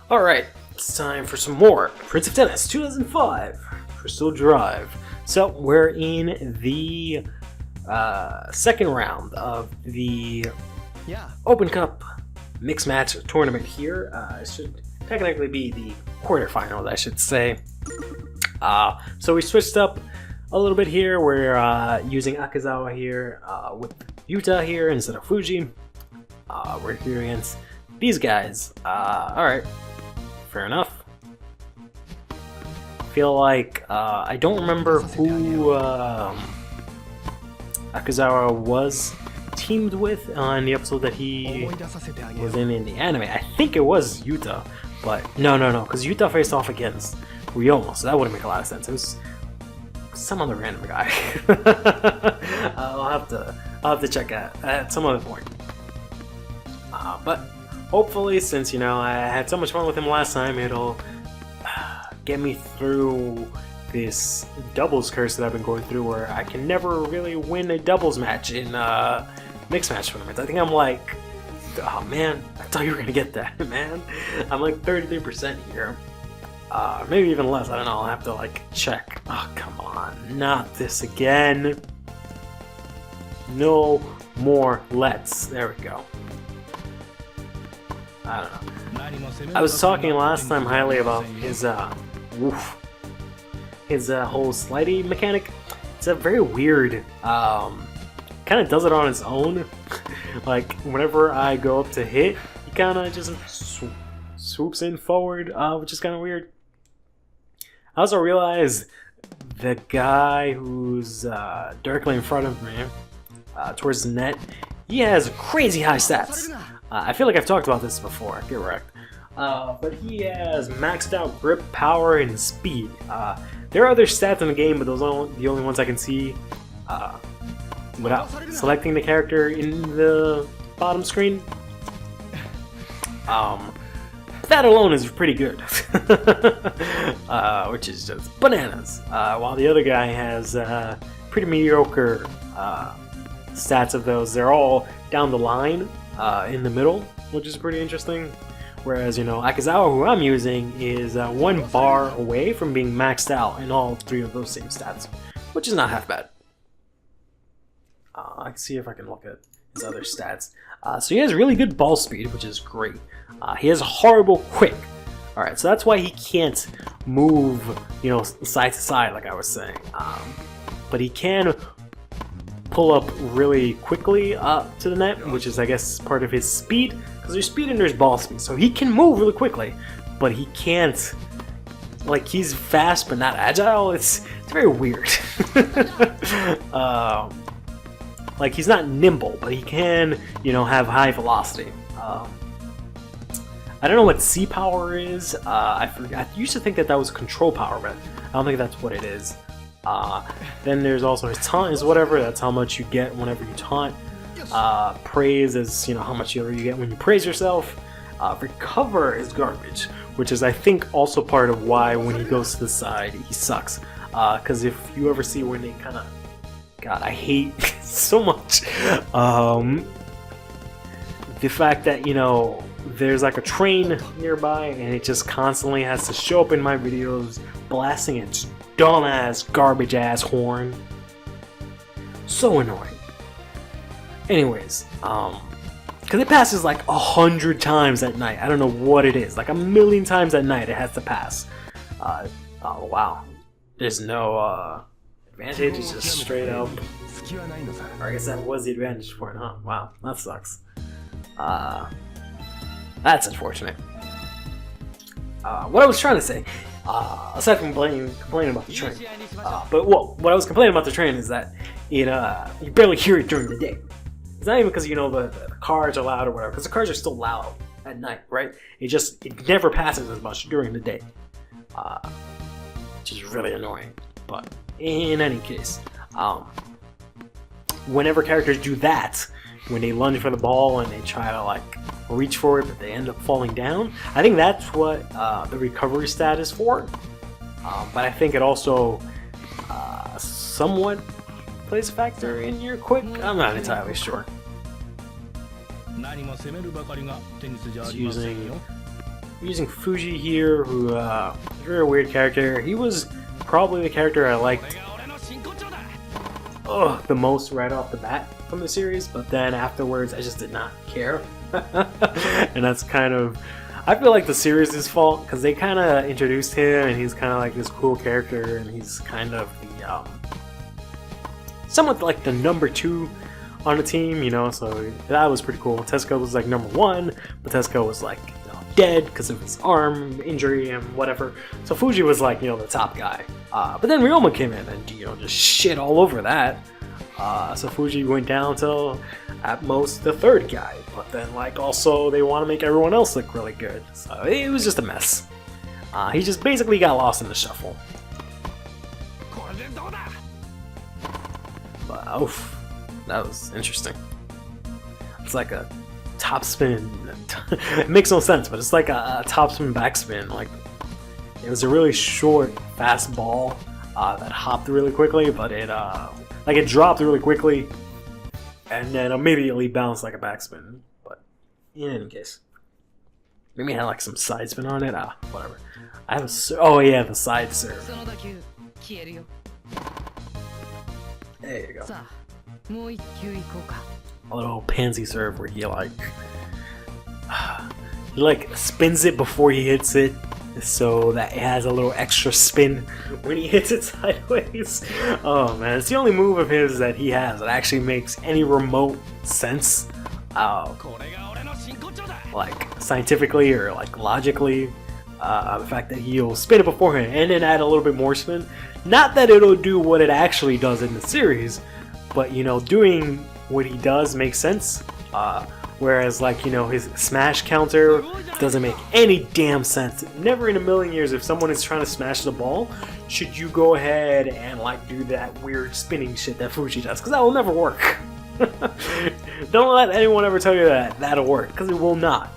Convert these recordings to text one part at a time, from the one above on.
Alright, it's time for some more Prince of Tennis 2005 Crystal Drive. So we're in the second round of the Open Cup Mixed Match Tournament here. It should technically be the quarterfinals, I should say. So we switched up a little bit here. We're using Akazawa here with Yuta here instead of Fuji. We're here against these guys. Alright, fair enough. Feel like I don't remember who Akazawa was teamed with on the episode that he was in the anime. I think it was Yuta, but no, because Yuta faced off against Ryomo, so that wouldn't make a lot of sense. It was some other random guy. I'll have to check at some other point. But hopefully, since I had so much fun with him last time, it'll get me through this doubles curse that I've been going through, where I can never really win a doubles match in mixed match tournaments. I think I'm like, oh man, I thought you were gonna get that, man. I'm like 33% here. Maybe even less, I don't know, I'll have to like check. Oh, come on, not this again. No more let's. There we go. I don't know. I was talking last time highly about his whole slidey mechanic. It's a very weird, kind of does it on its own. Like whenever I go up to hit, he kind of just swoops in forward, which is kind of weird. I also realized the guy who's directly in front of me, towards the net, he has crazy high stats. I feel like I've talked about this before, get wrecked. But he has maxed out grip, power, and speed. There are other stats in the game, but those are the only ones I can see without selecting the character in the bottom screen. That alone is pretty good, which is just bananas. While the other guy has pretty mediocre stats of those. They're all down the line in the middle, which is pretty interesting. Whereas, Akazawa, who I'm using, is one bar away from being maxed out in all three of those same stats, which is not half bad. I can see if I can look at his other stats. So he has really good ball speed, which is great. He has horrible quick. Alright, so that's why he can't move, side to side, like I was saying. But he can pull up really quickly to the net, which is, I guess, part of his speed. Because there's speed and there's ball speed, so he can move really quickly, but he can't, like, he's fast but not agile. It's very weird. Like, he's not nimble, but he can, have high velocity. I don't know what C power is. I used to think that was control power, but I don't think that's what it is. Then there's also his taunt is whatever. That's how much you get whenever you taunt. Praise is, how much you get when you praise yourself. Recover is garbage, which is, I think, also part of why when he goes to the side, he sucks. Because if you ever see when they kind of... God, I hate so much the fact that, there's like a train nearby and it just constantly has to show up in my videos blasting its dumb-ass, garbage-ass horn. So annoying. Anyways, because it passes like 100 times at night. I don't know what it is. Like 1,000,000 times at night it has to pass. Oh wow. There's no advantage, it's just straight up. Or I guess that was the advantage for it, huh? Wow, that sucks. That's unfortunate. What I was trying to say, aside from complaining about the train, what I was complaining about the train is that it you barely hear it during the day. It's not even because the cars are loud or whatever, because the cars are still loud at night, right? It never passes as much during the day, which is really annoying. But in any case, whenever characters do that, when they lunge for the ball and they try to like reach for it, but they end up falling down, I think that's what the recovery stat is for. But I think it also somewhat plays a factor in your quick. I'm not entirely sure. It's using I'm using Fuji here, who is a very weird character. He was probably the character I liked the most right off the bat from the series, but then afterwards I just did not care. And that's kind of, I feel like the series' fault, because they kind of introduced him and he's kind of like this cool character, and he's kind of the somewhat like the number 2 on the team, you know, so that was pretty cool. Tezuka was like number 1, but Tezuka was like, you know, dead because of his arm injury and whatever, so Fuji was like, you know, the top guy. But then Ryoma came in and, you know, just shit all over that. So Fuji went down till at most the 3rd guy, but then like also they want to make everyone else look really good, so it was just a mess. He just basically got lost in the shuffle. But oof, that was interesting. It's like a top spin. It makes no sense, but it's like a top spin backspin. Like, it was a really short, fast ball that hopped really quickly, but it dropped really quickly and then immediately bounced like a backspin. But in any case, maybe it had like some side spin on it. Whatever. I have oh yeah, the side serve. There you go. A little pansy serve where he like spins it before he hits it, so that it has a little extra spin when he hits it sideways. Oh man, it's the only move of his that he has that actually makes any remote sense, like scientifically or like logically. The fact that he'll spin it beforehand and then add a little bit more spin. Not that it'll do what it actually does in the series, but you know, doing what he does makes sense. Whereas, like, you know, his smash counter doesn't make any damn sense. Never in a million years, if someone is trying to smash the ball, should you go ahead and like do that weird spinning shit that Fuji does, because that will never work. Don't let anyone ever tell you that that'll work, because it will not.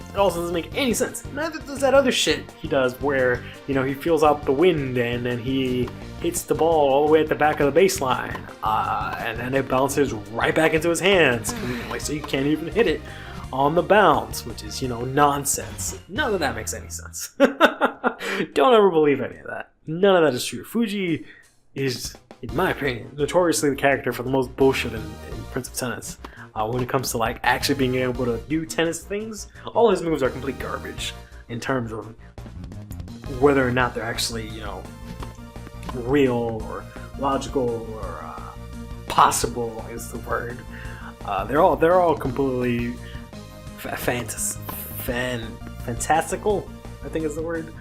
It also doesn't make any sense. Neither does that other shit he does where, you know, he feels out the wind and then he hits the ball all the way at the back of the baseline, and then it bounces right back into his hands, so you can't even hit it on the bounce, which is, you know, nonsense. None of that makes any sense. Don't ever believe any of that. None of that is true. Fuji is, in my opinion, notoriously the character for the most bullshit in Prince of Tennis. When it comes to like actually being able to do tennis things, all his moves are complete garbage in terms of whether or not they're actually, you know, real or logical or possible is the word. They're all completely fantastical, I think is the word.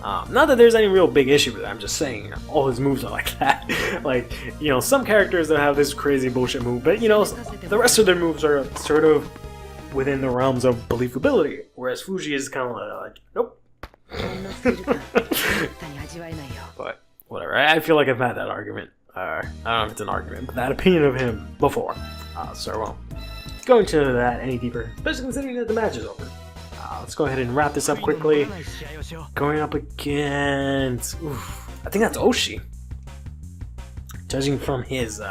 Not that there's any real big issue with it, I'm just saying all his moves are like that. Like, you know, some characters that have this crazy bullshit move, but you know, the rest of their moves are sort of within the realms of believability, whereas Fuji is kind of like, nope. But whatever, I feel like I've had that argument, I don't know if it's an argument, but that opinion of him before, so I won't go into that any deeper, especially considering that the match is over. Let's go ahead and wrap this up quickly. Going up against, I think that's Oshi. Judging from his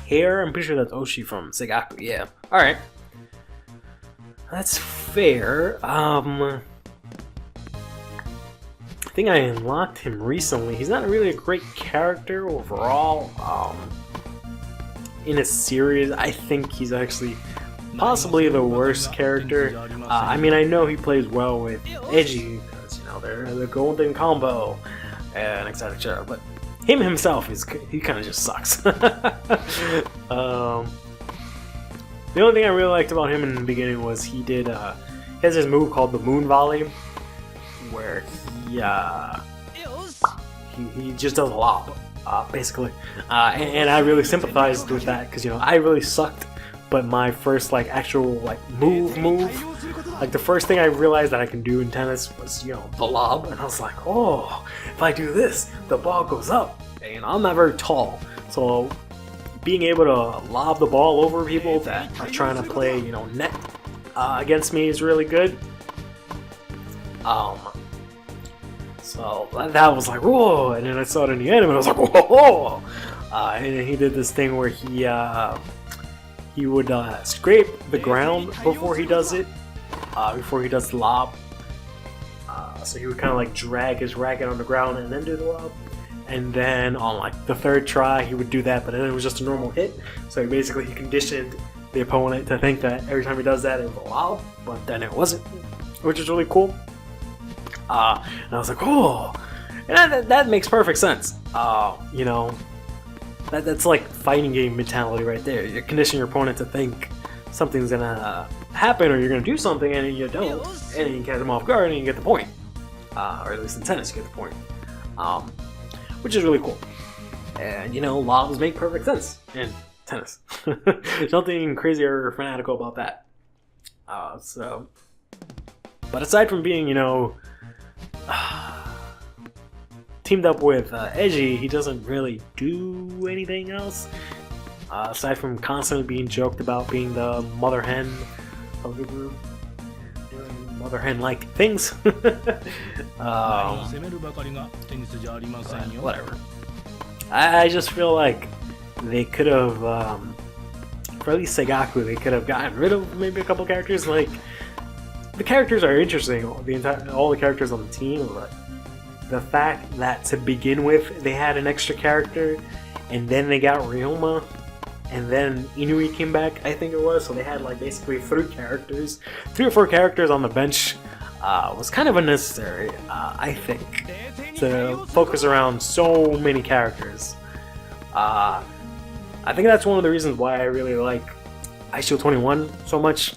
hair, I'm pretty sure that's Oshi from Segaku. Yeah. All right. That's fair. I think I unlocked him recently. He's not really a great character overall. In a series, I think he's actually possibly the worst character. I mean, I know he plays well with Edgy, because, you know, they're the golden combo, and etc. But him himself, he kind of just sucks. The only thing I really liked about him in the beginning was he has this move called the Moon Volley, where he just does a lob, basically. And I really sympathized with that, because, you know, I really sucked. But my first like actual like move, like the first thing I realized that I can do in tennis was, you know, the lob, and I was like, oh, if I do this, the ball goes up. And, you know, I'm not very tall, so being able to lob the ball over people that are trying to play, you know, net against me is really good. So that was like, whoa, and then I saw it in the anime, and I was like, whoa. And then he did this thing where he would scrape the ground before he does it, before he does the lob. So he would kind of like drag his racket on the ground and then do the lob. And then on like the third try, he would do that, but then it was just a normal hit. So basically, he conditioned the opponent to think that every time he does that, it was a lob, but then it wasn't, which is really cool. And I was like, oh, and that makes perfect sense. You know, that's like fighting game mentality right there. You condition your opponent to think something's gonna happen or you're gonna do something, and you don't, and you catch them off guard and you get the point. Or at least in tennis, you get the point. Which is really cool. And you know, lobs make perfect sense in tennis. There's nothing crazy or fanatical about that. But aside from being, you know, teamed up with Edgy, he doesn't really do anything else. Aside from constantly being joked about being the mother hen of the group. Doing mother hen like things. Whatever. I just feel like they could have, for at least Seigaku, they could have gotten rid of maybe a couple characters. Like, the characters are interesting, all the characters on the team, but the fact that to begin with they had an extra character, and then they got Ryoma, and then Inui came back, I think it was, so they had like basically 3 or 4 characters on the bench, was kind of unnecessary, I think, to focus around so many characters. I think that's one of the reasons why I really like Aisho 21 so much.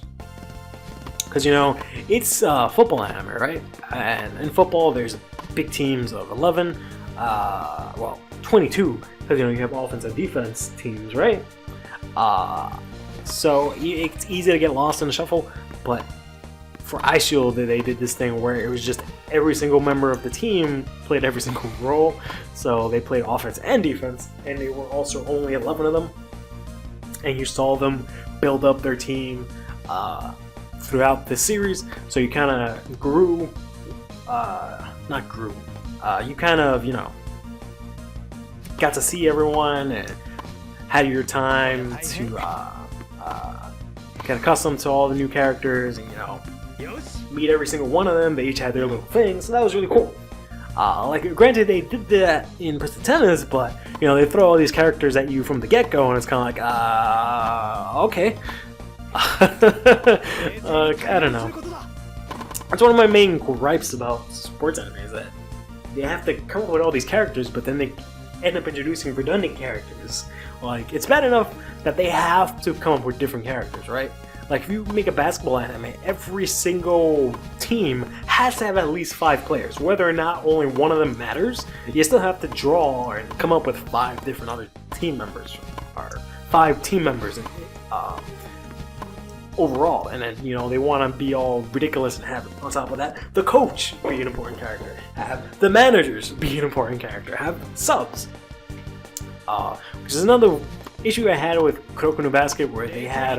Because, you know, it's football anime, right? And in football, there's big teams of 11, well, 22, because, you know, you have offense and defense teams, right? So it's easy to get lost in the shuffle, but for Aisho, they did this thing where it was just every single member of the team played every single role. So they played offense and defense, and they were also only 11 of them. And you saw them build up their team throughout the series, so you kind of grew, you kind of, you know, got to see everyone and had your time to get accustomed to all the new characters and, you know, meet every single one of them. They each had their little thing, so that was really cool. Like, granted, they did that in Princeton Tennis, but, you know, they throw all these characters at you from the get-go, and it's kind of like, okay. I don't know. That's one of my main gripes about sports anime, is that they have to come up with all these characters, but then they end up introducing redundant characters. Like, it's bad enough that they have to come up with different characters, right? Like, if you make a basketball anime, every single team has to have at least 5 players. Whether or not only one of them matters, you still have to draw and come up with 5 different other team members, or 5 team members overall. And then, you know, they want to be all ridiculous and have, on top of that, the coach be an important character, have the managers be an important character, have subs. Which is another issue I had with Kuroko no Basket, where they had,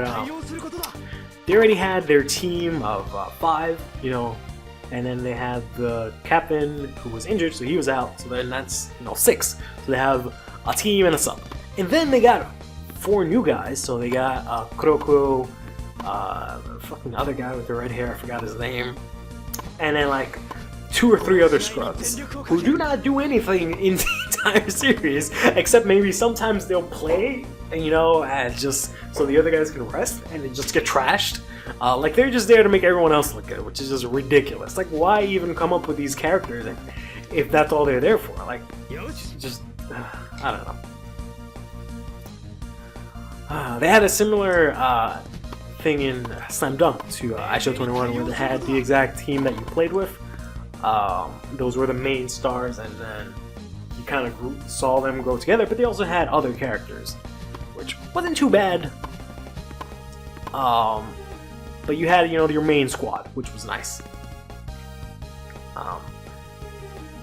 they already had their team of 5, you know, and then they had the captain who was injured, so he was out, so then that's, you know, 6. So they have a team and a sub. And then they got 4 new guys, so they got Kuroko, the fucking other guy with the red hair, I forgot his name, and then like 2 or 3 other scrubs who do not do anything in the entire series, except maybe sometimes they'll play, and, you know, and just so the other guys can rest and then just get trashed. Like, they're just there to make everyone else look good, which is just ridiculous. Like, why even come up with these characters if that's all they're there for? Like, just I don't know. They had a similar thing in Slam Dunk to Aisho 21, where they had the exact team that you played with. Those were the main stars, and then you kind of saw them grow together, but they also had other characters, which wasn't too bad. But you had, you know, your main squad, which was nice.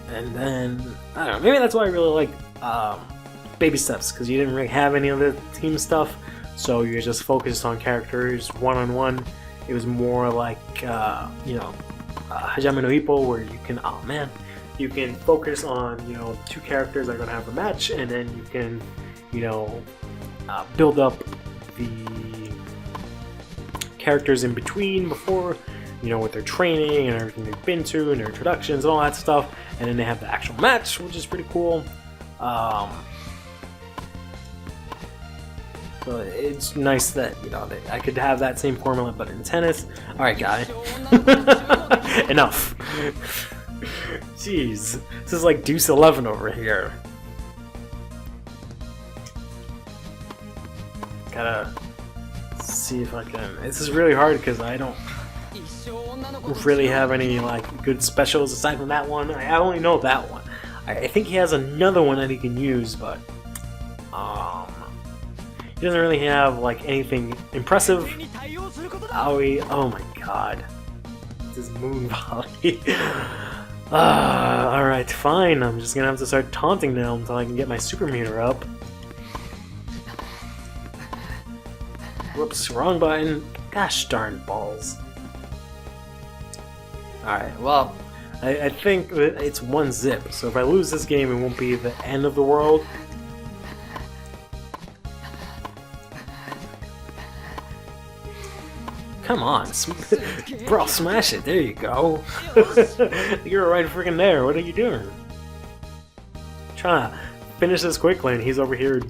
And then, I don't know, maybe that's why I really like Baby Steps, because you didn't really have any of the team stuff, so you're just focused on characters one-on-one. It was more like, you know, Hajime no Ippo, where you can, you can focus on, you know, 2 characters that are going to have a match, and then you can, you know, build up the characters in between before you know, with their training and everything they've been to and their introductions and all that stuff. And then they have the actual match, which is pretty cool. So it's nice that, you know, I could have that same formula but in tennis. Alright, guy. Enough. Jeez. This is like Deuce 11 over here. Gotta see if I can. This is really hard because I don't really have any like good specials aside from that one. I only know that one. I think he has another one that he can use, but he doesn't really have like anything impressive. Owie, oh my god. This moon volley. Alright, fine. I'm just gonna have to start taunting now until I can get my super meter up. Whoops, wrong button. Gosh darn balls. Alright, well, I think that it's 1-0, so if I lose this game, it won't be the end of the world. Come on, bro, smash it. There you go. You're right freaking there. What are you doing? Trying to finish this quickly, and he's over here.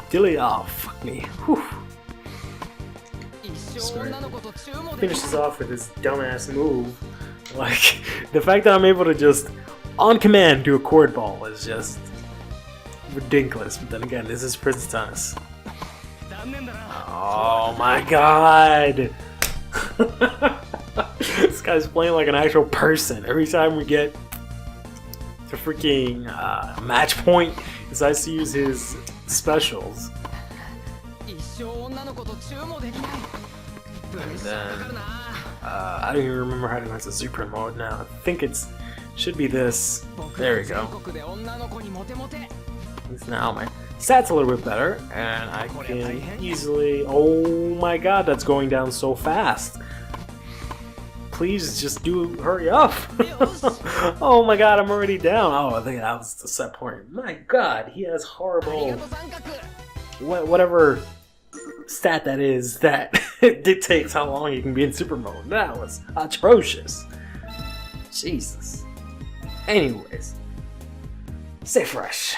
Dilly, oh fuck me. Whew. Finishes off with this dumbass move. Like the fact that I'm able to just on command do a cord ball is just ridiculous. But then again, this is Prince Tennis. Oh my god. This guy's playing like an actual person. Every time we get to freaking match point, he decides to use his specials. And then I don't even remember how to use the super mode now. I think should be this. There we go. Now my stats a little bit better, and I can easily. Oh my god, that's going down so fast! Please just hurry up! Oh my god, I'm already down. Oh, I think that was the set point. My god, he has horrible. Whatever stat that is that dictates how long you can be in super mode. That was atrocious. Jesus. Anyways, stay fresh.